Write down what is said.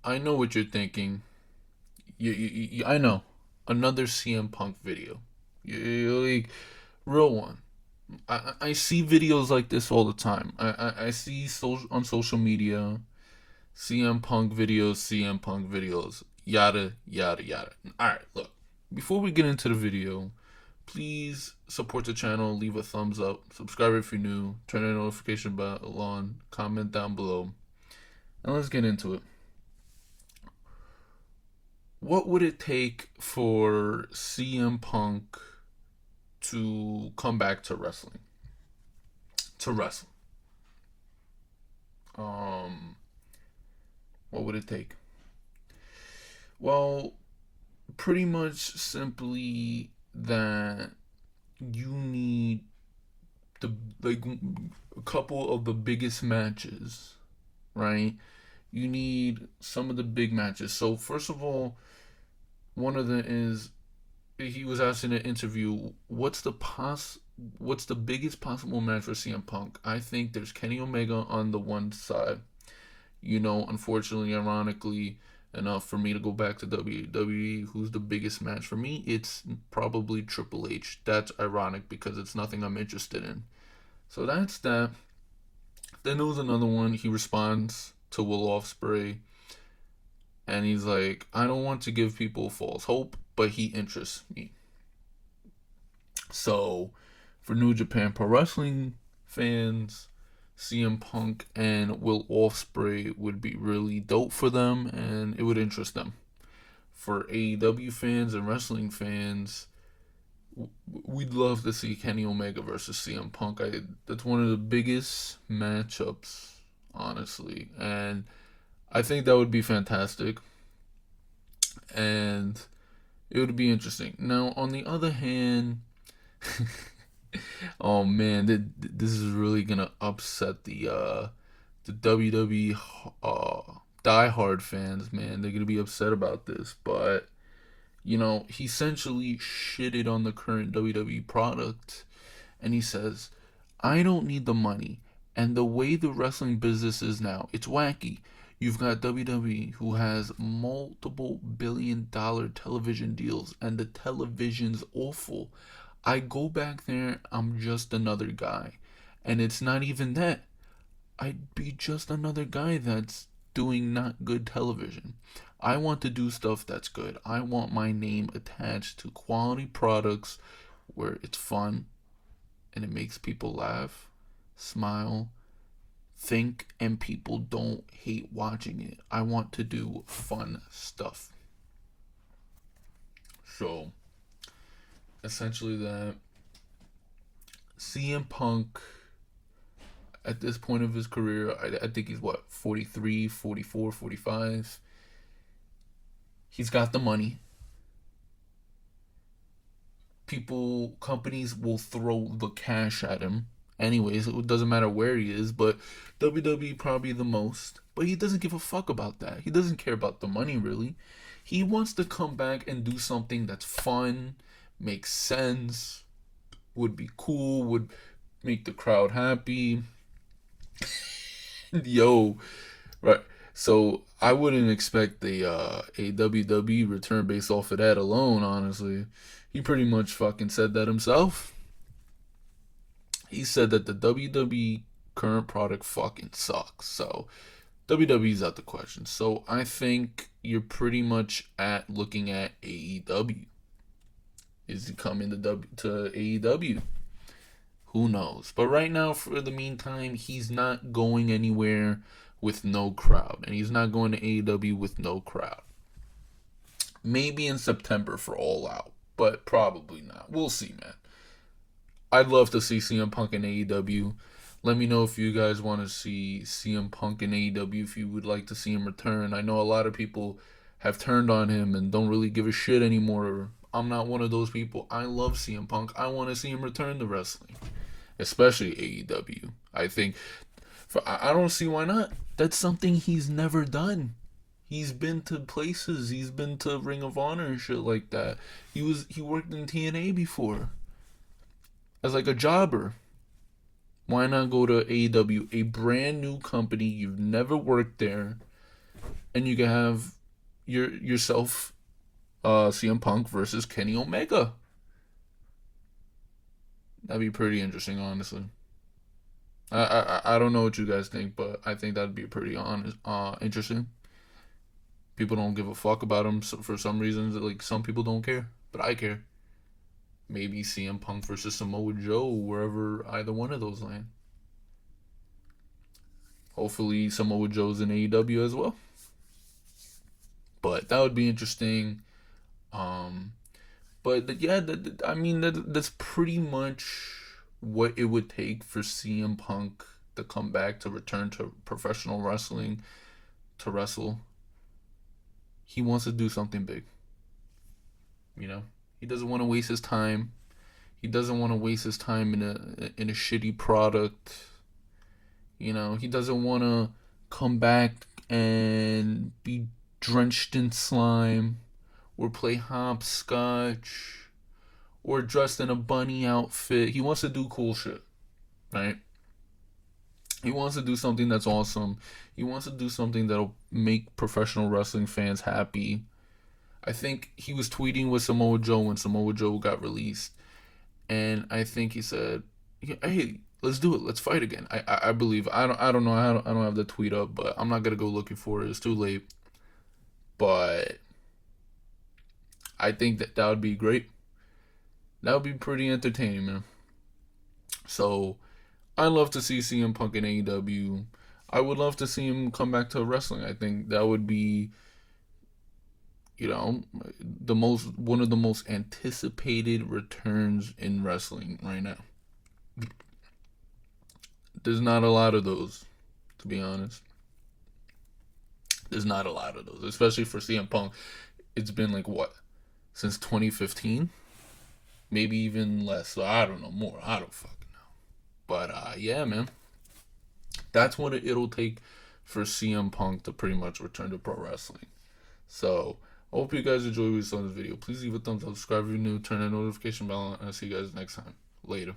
I know what you're thinking. I know. Another CM Punk video. Like, real one. I see videos like this all the time. I see on social media CM Punk videos, CM Punk videos, yada, yada, yada. Alright, look. Before we get into the video, please support the channel, leave a thumbs up, subscribe if you're new, turn the notification bell on, comment down below, and let's get into it. What would it take for CM Punk to come back to wrestling? To wrestle. Um, what would it take? Well, pretty much simply that you need the like a couple of the biggest matches, right? You need some of the big matches. So first of all, one of them is he was asked in an interview, what's the biggest possible match for CM Punk? I think there's Kenny Omega on the one side. Unfortunately, ironically enough, for me to go back to WWE, who's the biggest match for me? It's probably Triple H. That's ironic because it's nothing I'm interested in. So that's that. Then there was another one. He responds to Will Ospreay, and he's like, I don't want to give people false hope, but he interests me. So, for New Japan Pro Wrestling fans, CM Punk and Will Ospreay would be really dope for them, and it would interest them. For AEW fans and wrestling fans, we'd love to see Kenny Omega versus CM Punk. That's one of the biggest matchups, honestly, and I think that would be fantastic, and it would be interesting. Now, on the other hand, oh man, this is really gonna upset the WWE diehard fans. Man, they're gonna be upset about this, but he essentially shitted on the current WWE product, and he says, "I don't need the money, and the way the wrestling business is now, it's wacky." You've got WWE who has multiple billion-dollar television deals, and the television's awful. I go back there, I'm just another guy. And it's not even that. I'd be just another guy that's doing not good television. I want to do stuff that's good. I want my name attached to quality products where it's fun and it makes people laugh, smile, think, and people don't hate watching it. I want to do fun stuff. So, essentially, that CM Punk at this point of his career, I think he's what, 43, 44, 45. He's got the money. Companies will throw the cash at him. Anyways, it doesn't matter where he is, but WWE probably the most. But he doesn't give a fuck about that. He doesn't care about the money, really. He wants to come back and do something that's fun, makes sense, would be cool, would make the crowd happy. Yo, right. So I wouldn't expect a WWE return based off of that alone, honestly. He pretty much fucking said that himself. He said that the WWE current product fucking sucks. So WWE's out the question. So I think you're pretty much at looking at AEW. Is he coming to AEW? Who knows? But right now, for the meantime, he's not going anywhere with no crowd. And he's not going to AEW with no crowd. Maybe in September for All Out, but probably not. We'll see, man. I'd love to see CM Punk in AEW. Let me know if you guys want to see CM Punk in AEW, if you would like to see him return. I know a lot of people have turned on him and don't really give a shit anymore. I'm not one of those people. I love CM Punk. I want to see him return to wrestling, especially AEW. I don't see why not. That's something he's never done. He's been to places. He's been to Ring of Honor and shit like that. He worked in TNA before as like a jobber. Why not go to AEW, a brand new company? You've never worked there. and you can have yourself, CM Punk versus Kenny Omega. That'd be pretty interesting, honestly. I don't know what you guys think, but I think that'd be pretty honest, interesting. People don't give a fuck about him for some reasons. Like some people don't care, but I care. Maybe CM Punk versus Samoa Joe, wherever either one of those land. Hopefully Samoa Joe's in AEW as well. But that would be interesting. Um, but yeah, I mean that's pretty much what it would take for CM Punk to come back, to return to professional wrestling, to wrestle. He wants to do something big. You know, he doesn't want to waste his time. He doesn't want to waste his time in a shitty product. You know, he doesn't want to come back and be drenched in slime, or play hopscotch, or dressed in a bunny outfit. He wants to do cool shit, right? He wants to do something that's awesome. He wants to do something that'll make professional wrestling fans happy. I think he was tweeting with Samoa Joe when Samoa Joe got released, and I think he said, "Hey, let's do it. Let's fight again." I believe. I don't know. I don't have the tweet up, but I'm not gonna go looking for it. It's too late. But I think that would be great. That would be pretty entertaining, man. So I'd love to see CM Punk in AEW. I would love to see him come back to wrestling. I think that would be, you know, the most one of the most anticipated returns in wrestling right now. There's not a lot of those, to be honest. There's not a lot of those, especially for CM Punk. It's been like what, since 2015, maybe even less. So I don't know more. I don't fucking know. But yeah, man, that's what it'll take for CM Punk to pretty much return to pro wrestling. So I hope you guys enjoy what you saw in this video. Please leave a thumbs up, subscribe if you're new, turn that notification bell on, and I'll see you guys next time. Later.